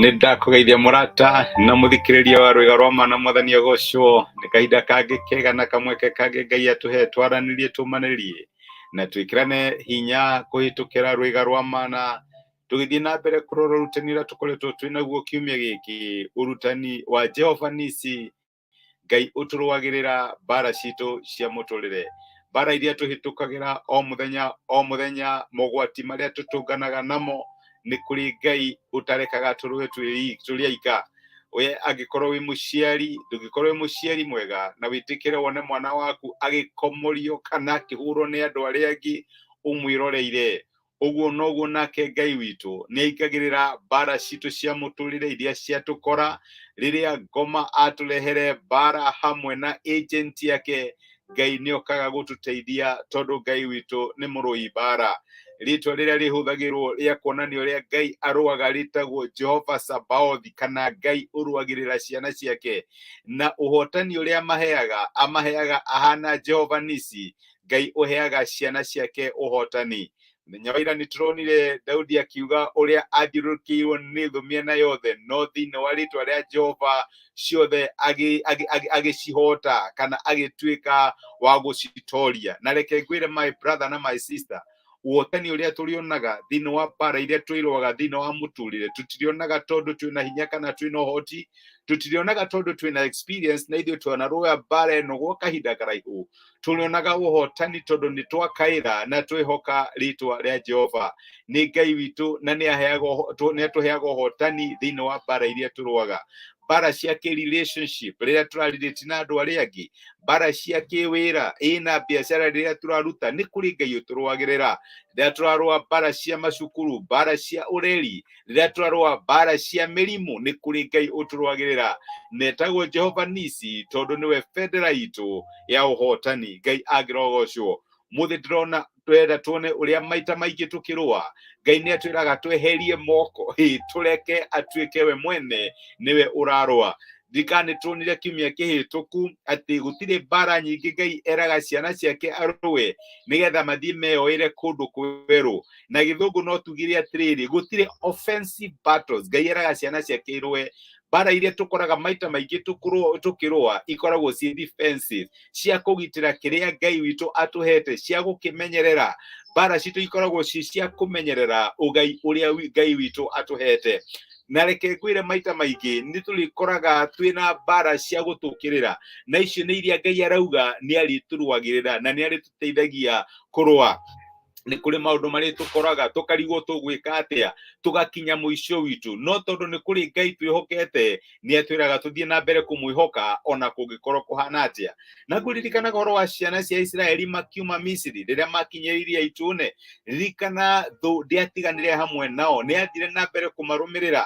Nĩndakũgeithia mũrata na mũthikĩrĩria wa rwĩga rwa mana mwathani agocwo. Nĩ kahinda kangĩ kega na kamweke kangĩ Ngai atũhe twaranĩrie tũmanĩrie na twĩkĩrane hinya kũhĩtũkĩra rwĩga rwa mana, tũgĩthiĩ na mbere kũrora ũrutani ũrĩa tũkoretwo twĩnaguo kiumia gĩkĩ, ũrutani wa Jehovah Nissi, Ngai ũtũrũagĩrĩra mbaara ciitũ cia mũtũrĩre, mbaara iria tũhĩtũkagĩra o mũthenya, mogwati marĩa tũtũnganaga namo. Nĩ kũrĩ Ngai ũtarekaga tũrũe tũrĩ aika. We angĩkorwo wĩ mũciari, ndũngĩkorwo wĩ mũciari mwega na wĩtĩkĩre wone mwana waku agĩkomorio kana akĩhũrwo nĩ andũ arĩa angĩ ũmwĩroreire, ũguo noguo nake Ngai witũ nĩ aikagĩrĩra mbaara ciitũ cia mũtũrĩre iria ciatũkora. Rĩrĩa ngoma atũrehere mbaara hamwe na agent yake, Ngai nĩokaga gũtũteithia tondũ Ngai witũ nĩ mũrũi mbaara. Rĩtwa rĩrĩa rĩhũthagĩrwo rĩa kuonania ũrĩa Ngai arũaga rĩtagwo Jehovah Sabaoth, kana Ngai ũrũagĩrĩra ciana ciake, na ũhotani ũrĩa amaheaga ahana Jehovah Nissi. Ngai ũheaga ciana ciake ũhotani. Mũthenya wa ira nĩtũronire Daudi akiuga ũrĩa athiũrũrũkĩirwo nĩ thũ mĩena yothe, no thĩinĩ wa rĩtwa rĩa Jehova ciothe agĩcihota kana agĩtuĩka wa gũcitoria. Na reke ngwĩre my brother na my sister, ũhotani ũrĩa tũrĩonaga thĩinĩ wa mbaara iria twĩrũaga thĩinĩ wa mũtũrĩre, tũtirĩonaga tondũ twĩna hinya kana twĩna ũhoti, tũtirĩonaga tondũ twĩna experience na ithuĩ twanarũa mbaara ĩno gwa kahinda karaihu. Tũrĩonaga ũhotani tondũ nĩ twakaĩra na twĩhoka rĩtwa rĩa Jehova. Nĩ Ngai witũ na nĩ atũheaga ũhotani thĩinĩ wa mbaara iria tũrũaga. Mbaara cia kĩ-relationship rĩrĩa tũrarelate na andũ arĩa angĩ, mbaara cia kĩ-wĩra ĩna biacara rĩrĩa tũraruta, nĩ kũrĩ Ngai ũtũrũagĩrĩra. Rĩrĩa tũrarũa mbaara cia macukuru, mbaara cia ũreri, rĩrĩa tũrarũa mbaara cia mĩrimũ, nĩ kũrĩ Ngai ũtũrũagĩrĩra. Netagwo Jehovah Nissi tondũ nĩwe bendera itũ ya ũhotani. Ngai angĩrogocwo. Mũthĩ ndĩrona twenda tuone ũrĩa maita maingĩ tũkĩrũa, Ngai nĩ atwĩraga tweherie moko, tũreke atuĩke we mwene nĩwe ũrarũa. Thikana nĩtuonire kiumia kĩhĩtũku atĩ gũtirĩ mbaara nyingĩ Ngai eraga ciana ciake arũe nĩgetha mathiĩ meyoere kũndũ kwerũ. Na gĩthũngũ no tugire atĩrĩrĩ, gũtirĩ offensive battles Ngai eraga ciana ciake irũe. Mbaara iria tũkoraga maita maingĩ tũkĩrũa ikoragwo ci defensive, cia kũgitĩra kĩrĩa Ngai witũ atũhete, cia gũkĩmenyerera. Mbaara citũ ikoragwo ci cia kũmenyerera ũgai ũrĩa Ngai witũ atũhete. Na reke ngwĩre maita maingĩ nĩ tũrĩkoraga twĩna mbaara cia gũtũkĩrĩra, na icio nĩ iria Ngai arauga nĩ arĩtũrũagĩrĩra na nĩ arĩtũteithagia kũrũa. Nĩ kũrĩ maũndũ marĩa tũkoraga tũkarigwo tũgwĩka atĩa tũgakinya mũico witũ, no tondũ nĩ kũrĩ Ngai twĩhokete, nĩ atwĩraga tũthiĩ na mbere kũmwĩhoka ona kũngĩkorwo kũhana atĩa. Na ngũririkana ũhoro wa ciana cia Isiraeli makiuma Misiri rĩrĩa makinyĩrĩire itũne, ririkana thũ ndĩatiganire hamwe nao, nĩ athire na mbere kũmarũmĩrĩra.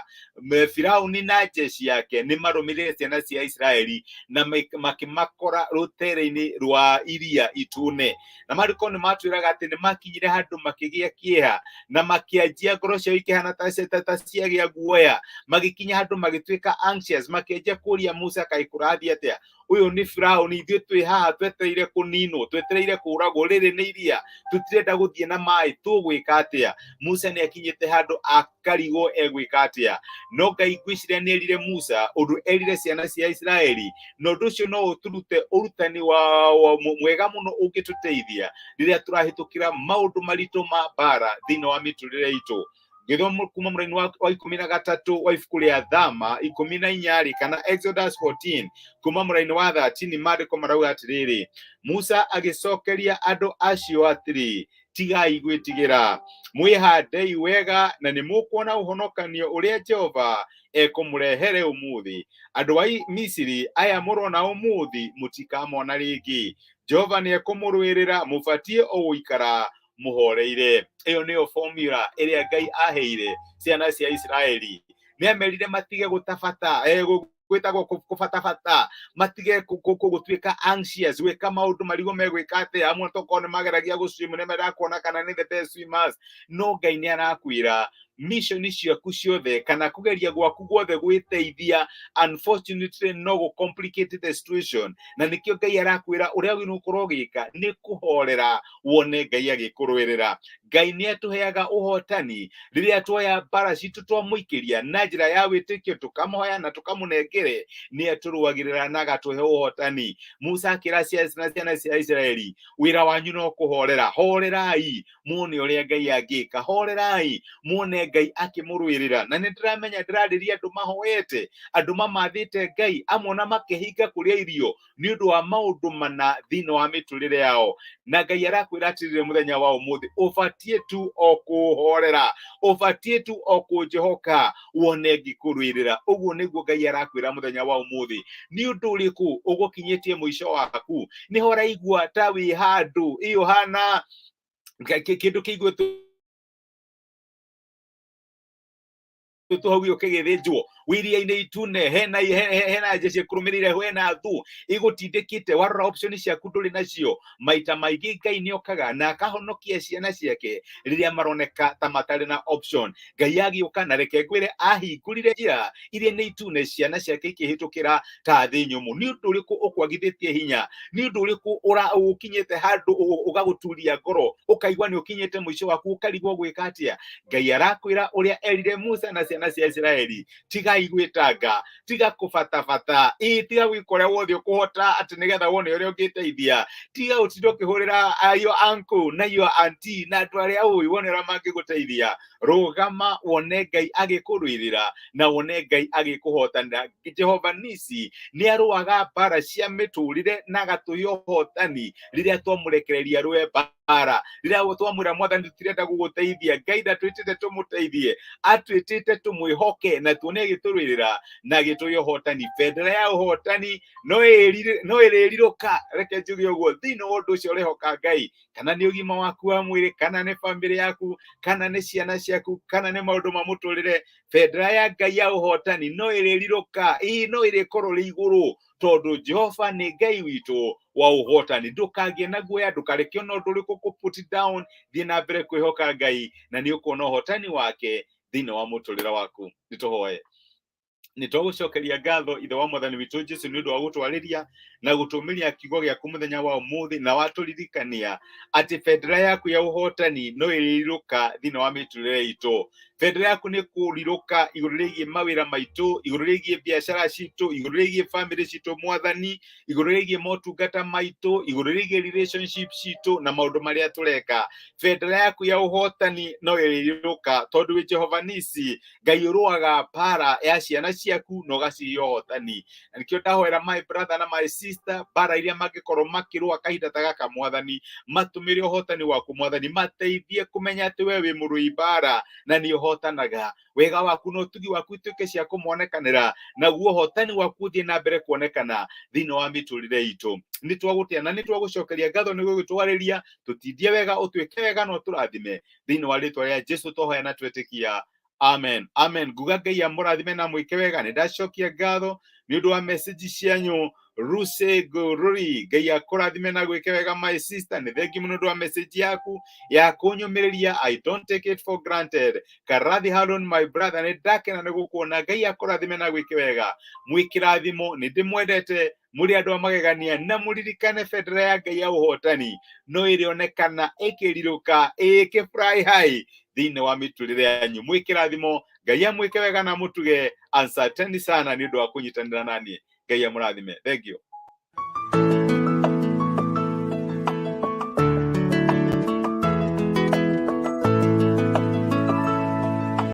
Firaũni na njeci yake nĩ marũmĩrĩire ciana cia Isiraeli na makĩmakora rũtere-inĩ rwa iria itũne. Na marĩko nĩ matwĩraga atĩ nĩ makinyire handũ makĩgĩa kĩeha na makĩanjia ngoro ciao ikĩhana ta ciagĩa guoya, magĩkinya handũ magĩtuĩka anxious, makĩanjia kũria Musa kaĩ kũrathiĩ atĩa, ũyũ nĩ Firaũni, ithuĩ twĩ haha twetereire kũninwo, twetereire kũragwo, rĩrĩ nĩ iria, tũtirenda gũthiĩ na maĩ, tũgwĩka atĩa? Musa nĩ akinyĩte handũ akarigwo egwĩka atĩa. No Ngai ngwĩciria nĩ erire Musa ũndũ erire ciana cia Isiraeli, na ũndũ ũcio no ũtũrute ũrutani mwega mũno ũngĩtũteithia rĩrĩa tũrahĩtũkĩra maũndũ maritũ ma mbaara thĩinĩ wa mĩtũrĩre itũ. Gĩthomo kuma mũraini wa 13 wa ibuku rĩa Thama 14 kana Exodus 14 kuma mũraini wa 13, maandĩko marauga atĩrĩrĩ, Musa agĩcokeria andũ acio atĩrĩ, tigai gwĩtigĩra, mwĩhandei wega na nĩ mũkuona ũhonokanio ũrĩa Jehova ekũmũrehere ũmũthĩ. Andũ a Misiri aya mũrona ũmũthĩ mũtikamona rĩngĩ. Jehova nĩ ekũmũrũĩrĩra, mũbatiĩ o gũikara mũhoreire. Ĩyo nĩyo formula ĩrĩa Ngai aheire ciana cia Isiraeli. Nĩ amerire matige gũtabata, gwĩtagwo kũbatabata, matige gũtuĩka anxious, gwĩka maũndũ marigũ megwĩka atĩa, amwe tokorwo nĩ mageragia gũcwim nĩ marakuona kana nĩ the best swimmers. No Ngai nĩ arakwĩra mission ciaku ciothe kana kugeria gwaku guothe gwĩteithia, unfortunately no go complicate the situation. Na nikio Ngai arakwĩra ũrĩa wĩna ũkorwo gĩka nĩ kũhorera wone Ngai agĩkũrũĩrĩra. Ngai nĩ atũheaga ũhotani rĩrĩa tuoya mbara citũ twamũikĩria na njĩra ya wĩtĩkio, tũkamũhoya na tũkamũnengere, nĩ atũrũagĩrĩra na agatũhe ũhotani. Musa akĩra ciana cia Isiraeli, wĩra wanyu no kũhorera. Horerai muone ũrĩa Ngai angĩka, horerai muone Ngai akĩmũrũĩrĩra. Na nĩ ndĩramenya ndĩrarĩria andũ mahoete, andũ mamathĩte Ngai, amwe na makĩhinga kũrĩa irio nĩ ũndũ wa maũndũ mana thĩinĩ wa mĩtũrĩre yao. Na Ngai arakwĩra atĩrĩrĩ mũthenya wa ũmũthĩ, ũbatiĩ tu o kũhorera, ũbatiĩ tu o kũnjĩhoka wone ngĩkũrũĩrĩra. Ũguo nĩguo Ngai arakwĩra mũthenya wa ũmũthĩ. Nĩ ũndũ ũrĩkũ ũgũkinyĩtie mũico waku? Nĩho ũraigua ta wĩ handũ ĩyo hana kĩndũ kĩiguĩtwo tuhauio kĩgĩthĩnjwo wiria-inĩ itune, hena jeshi kũrũmĩrĩire, hena thu igũtindĩkĩte, warora option ciaku ndũrĩ nacio. Maita maingĩ Ngai nĩ okaga na akahonokia ciana ciake rĩrĩa maroneka ta matarĩ na option. Ngai agĩũka na reke ngwĩre ahingũrire njĩra iria nĩ itune, ciana ciake ikĩhĩtũkĩra ta thĩ nyũmũ. Nĩ ũndũ ũrĩkũ ũkwagithĩtie hinya? Nĩ ũndũ ũrĩkũ ũkinyĩte handũ ũgagũturia ngoro, ũkaigua nĩ ũkinyĩte mũico waku, ũkarigwo gwĩka atĩa? Ngai arakwĩra ũrĩa erire Musa na ciana cia Isiraeli, tigai gwĩtanga, tiga kũbatabata, tiga gwĩka ũrĩa wothe ũkũhota atĩ nĩgetha wone ũrĩa ũngĩteithia, tiga ũtinde ũkĩhũrĩra your uncle na your auntie na andũ arĩa ũĩ wone ũrĩa mangĩgũteithia. Rũgama wone Ngai agĩkũrũĩrĩra na wone Ngai agĩkũhotanĩra. Jehovah Nissi nĩ arũaga mbara cia mĩtũrĩre na agatũhe ũhotani rĩrĩa twamũrekereria rũe mbaara, rĩrĩa twamwĩra Mwathani tũtirenda gũgũteithia. Ngai ndatwĩtĩte tũmũteithie, atwĩtĩte tũmwĩhoke na tuone agĩtũrũĩrĩra na agĩtũhe ũhotani. Bendera ya ũhotani no ĩrĩrirũka, reke njuge ũguo, thĩinĩ wa ũndũ ũcio ũrehoka Ngai. Kana nĩ ũgima waku wa mwĩrĩ, kana nĩ bamĩrĩ yaku, kana nĩ ciana ciaku, kana nĩ maũndũ ma mũtũrĩre, bendera ya Ngai ya ũhotani no ĩrĩrirũka, no ĩrĩkorwo rĩ igũrũ, tondũ Jehova nĩ Ngai witũ wa ũhotani. Ndũkagĩe na guoya, ndũkareke ona ũndũ ũrĩkũ kũ-put down, thiĩ na mbere kwĩhoka Ngai na nĩ ũkuona ũhotani wake thĩinĩ wa mũtũrĩre waku. Nĩtũhoe. Nĩtwagũcokeria ngatho ithe wa Mwathani witũ Jesũ nĩ ũndũ wa gũtwarĩria na gũtũmĩria kiugo gĩaku mũthenya wa ũmũthĩ, na watũririkania atĩ bendera yaku ya ũhotani no ĩrĩrirũka thĩinĩ wa mĩtũrĩre itũ. Bendera yaku nĩ kũrirũka igũrũ rĩgiĩ mawĩra maitũ, igũrũ rĩgiĩ biacara citũ, igũrũ rĩgiĩ bamĩrĩ citũ Mwathani, igũrũ rĩgiĩ motungata maitũ, igũrũ rĩgiĩ relationship citũ na maũndũ marĩa tũreka. Bendera yaku ya ũhotani no ĩrĩrirũka tondũ wĩ Jehovah Nissi, Ngai ũrũaga mbara ya ciana ciaku na ũgacihe ũhotani. Na nĩkĩo ndahoera my brother na my sister, mbara iria mangĩkorwo makĩrũa kahinda ta gaka Mwathani, matũmĩre ũhotani waku Mwathani, mateithie kũmenya atĩ we wĩ mũrũi mbara na nĩ ũhotanaga. Wega waku na ũtugi waku ituĩke cia kũmonekanĩra, naguo ũhotani waku ũthiĩ na mbere kuonekana thĩinĩ wa mĩtũrĩre itũ. Nĩ twagũtĩa na nĩ twagũcokeria ngatho nĩ gũgĩtwarĩria, tũtindie wega, ũtwĩke wega na ũtũrathime thĩinĩ wa rĩtwa rĩa Jesũ twahoya na twetĩkia. Amen. Amen. Nguga Ngai amũrathime na mwĩke wega. Nĩ ndacokia ngatho nĩ ũndũ wa message cianyu. Ruse Gorori, Ngai akũrathime na gwĩke wega my sister. Nĩ thengi mũno ũndũ wa message yaku ya kũnyũmĩrĩria. I don't take it for granted. Karathi Harun my brother, nĩ ndakena nĩ gũkuona. Ngai akũrathime na gwĩke wega. Mwĩkĩrathimo, nĩ ndĩmwendete, mũrĩ andũ a magegania, na mũririkane bendera ya Ngai ya ũhotani no ĩrĩonekana ĩkĩrirũka ĩkĩfly high thĩinĩ wa mĩtũrĩre yanyu. Mwĩkĩrathimo, Ngai amwĩke wega na mũtuge. Asanteni sana nĩ ũndũ wa kũnyitanĩra naniĩ. Ngai amũrathime. Thank you.